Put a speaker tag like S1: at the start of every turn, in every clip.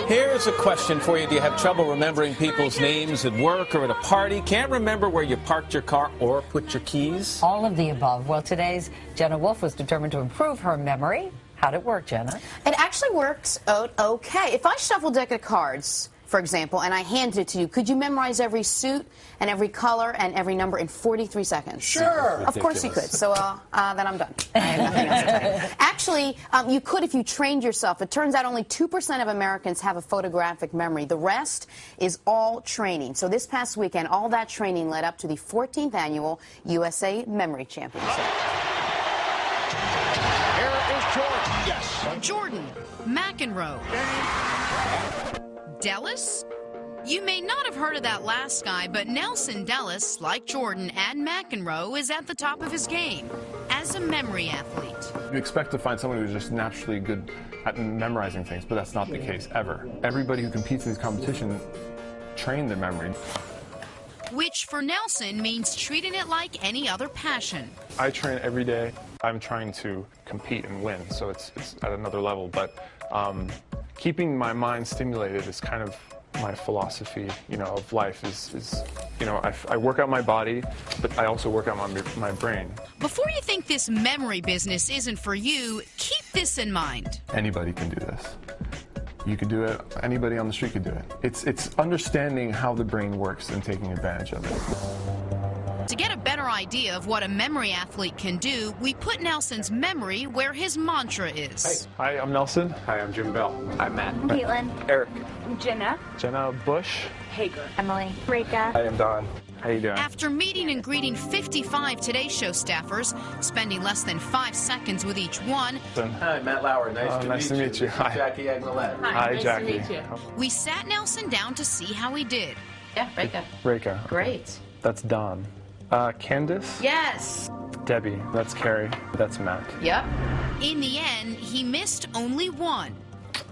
S1: Here's a question for you. Do you have trouble remembering people's names at work or at a party? Can't remember where you parked your car or put your keys?
S2: All of the above. Well, today's Jenna Wolf was determined to improve her memory. How'd it work, Jenna?
S3: It actually works okay. If I shuffle a deck of cards, for example, and I handed it to you, could you memorize every suit and every color and every number in 43 seconds?
S1: Sure.
S3: Of course you could. So then I'm done. I have nothing else to tell you. Actually, you could if you trained yourself. It turns out only 2% of Americans have a photographic memory. The rest is all training. So this past weekend, all that training led up to the 14th annual USA Memory Championship.
S4: Here is Jordan. Yes.
S5: Jordan, McEnroe, Dellis? You may not have heard of that last guy, but Nelson Dellis, like Jordan and McEnroe, is at the top of his game as a memory athlete.
S6: You expect to find someone who's just naturally good at memorizing things, but that's not the case ever. Everybody who competes in these competitions train their memory.
S5: Which for Nelson means treating it like any other passion.
S6: I train every day. I'm trying to compete and win, so it's at another level, but keeping my mind stimulated is kind of my philosophy, of life is I work out my body, but I also work out my brain.
S5: Before you think this memory business isn't for you, keep this in mind.
S6: Anybody can do this. You could do it. Anybody on the street could do it. It's understanding how the brain works and taking advantage of it.
S5: To get a better idea of what a memory athlete can do, we put Nelson's memory where his mantra is.
S6: Hi, I'm Nelson.
S7: Hi, I'm Jim Bell.
S8: I'm Matt. Caitlin.
S7: Eric.
S8: Jenna.
S6: Jenna Bush.
S8: Hager. Emily. Reka.
S7: Hi, I'm Don. How you doing?
S5: After meeting and greeting 55 Today Show staffers, spending less than 5 seconds with each one,
S1: Hi, Matt Lauer.
S6: Nice to meet you.
S1: Hi. Jackie Aguilera.
S6: Hi,
S8: nice
S6: Jackie.
S8: to meet you.
S5: we sat Nelson down to see how he did.
S8: Yeah, Reka.
S6: Reka.
S8: Great.
S6: That's Don. Candace.
S8: Yes.
S6: Debbie. That's Carrie. That's Matt.
S8: Yep.
S5: In the end, he missed only one.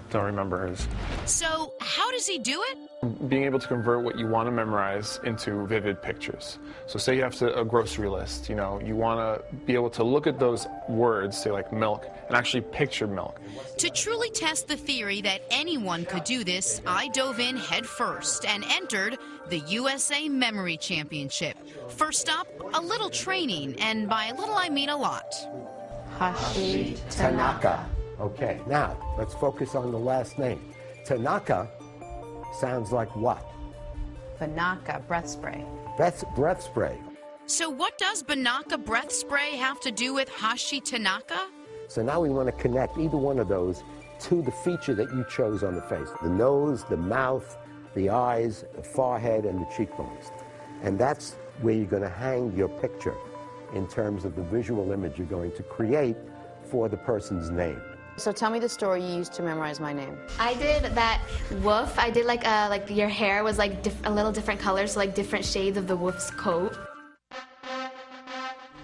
S6: Don't remember his.
S5: So how does he do it?
S6: Being able to convert what you want to memorize into vivid pictures. So say you have a grocery list, you want to be able to look at those words, say like milk, and actually picture milk.
S5: To truly test the theory that anyone could do this, I dove in head first and entered the USA Memory Championship. First up, a little training, and by a little I mean a lot.
S9: Hashi Tanaka. Okay, now let's focus on the last name. Tanaka sounds like what?
S3: Banaka, breath spray.
S9: Breath spray.
S5: So what does Banaka breath spray have to do with Hashi Tanaka?
S9: So now we want to connect either one of those to the feature that you chose on the face. The nose, the mouth, the eyes, the forehead, and the cheekbones. And that's where you're going to hang your picture in terms of the visual image you're going to create for the person's name.
S3: So tell me the story you used to memorize my name.
S10: I did that wolf. I did like your hair was like a little different colors, so like different shades of the wolf's coat.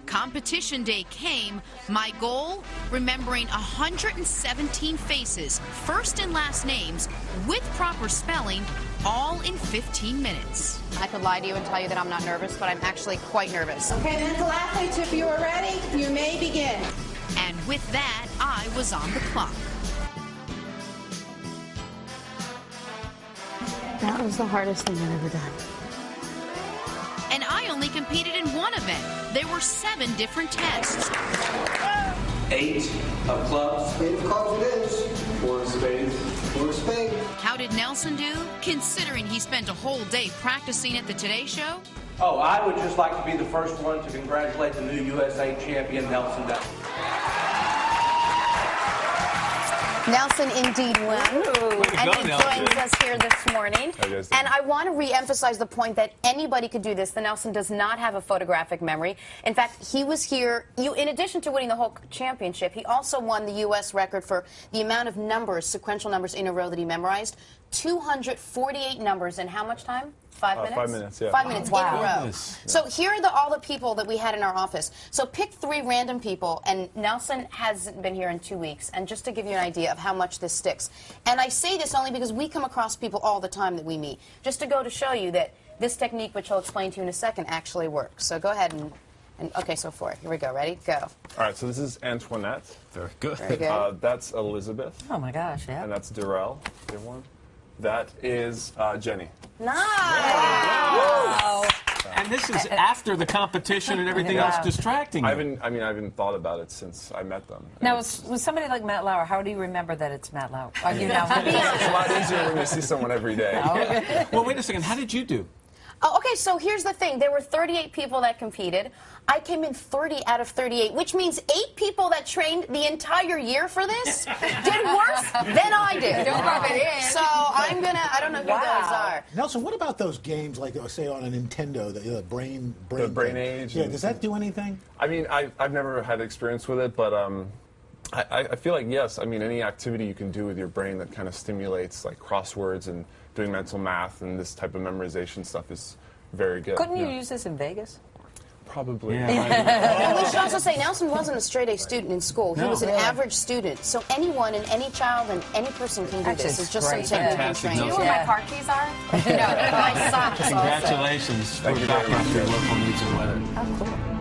S5: Competition day came. My goal, remembering 117 faces, first and last names, with proper spelling, all in 15 minutes.
S3: I could lie to you and tell you that I'm not nervous, but I'm actually quite nervous.
S11: Okay, mental athletes, if you are ready, you may begin.
S5: And with that, I was on the clock.
S3: That was the hardest thing I've ever done.
S5: And I only competed in one event. There were 7 different tests.
S7: 8 of clubs.
S11: 8 of clubs it is.
S7: 4 of spades.
S11: 4 of spades.
S5: How did Nelson do, considering he spent a whole day practicing at the Today Show?
S12: Oh, I would just like to be the first one to congratulate the new USA champion, Nelson Dellis.
S3: Nelson indeed won, and he joins us here this morning. And I want to re-emphasize the point that anybody could do this. The Nelson does not have a photographic memory. In fact, he was here, in addition to winning the whole championship, he also won the U.S. record for the amount of numbers, sequential numbers in a row that he memorized. 248 numbers in how much time? 5 minutes?
S6: 5 minutes, yeah.
S3: 5 minutes in a row. So here are all the people that we had in our office. So pick 3 random people, and Nelson hasn't been here in 2 weeks. And just to give you an idea of how much this sticks. And I say this only because we come across people all the time that we meet. Just to go to show you that this technique, which I'll explain to you in a second, actually works. So go ahead and okay, so for it. Here we go. Ready? Go.
S6: All right, so this is Antoinette.
S1: Very good.
S3: Very good.
S6: That's Elizabeth.
S2: Oh, my gosh, yeah.
S6: And that's Darrell. You have one?
S13: That is Jenny.
S3: Nice.
S1: Wow. And this is after the competition and everything else distracting you.
S13: I haven't thought about it since I met them.
S2: Now, with somebody like Matt Lauer, how do you remember that it's Matt Lauer? You know?
S13: It's a lot easier when you see someone every day.
S2: Okay.
S1: Well, wait a second. How did you do?
S3: Oh, okay, so here's the thing. There were 38 people that competed. I came in 30 out of 38, which means 8 people that trained the entire year for this did worse than I did.
S2: Don't rub it in.
S3: So I don't know who those are.
S14: Nelson, what about those games, like, say, on a Nintendo, the Brain
S13: Age?
S14: Yeah, does that do anything?
S13: I mean, I've never had experience with it, but I feel like, yes, I mean, any activity you can do with your brain that kind of stimulates, like, crosswords and doing mental math and this type of memorization stuff is very good.
S2: Couldn't you use this in Vegas?
S13: Probably.
S3: And we should also say Nelson wasn't a straight-A student in school. He was an average student. So anyone and any child and any person can do this. It's just some technique and training.
S8: Do you know where my car keys are?
S3: No, my socks.
S1: Congratulations.
S13: Thank you very much.
S1: Local news and weather.
S2: Oh, cool.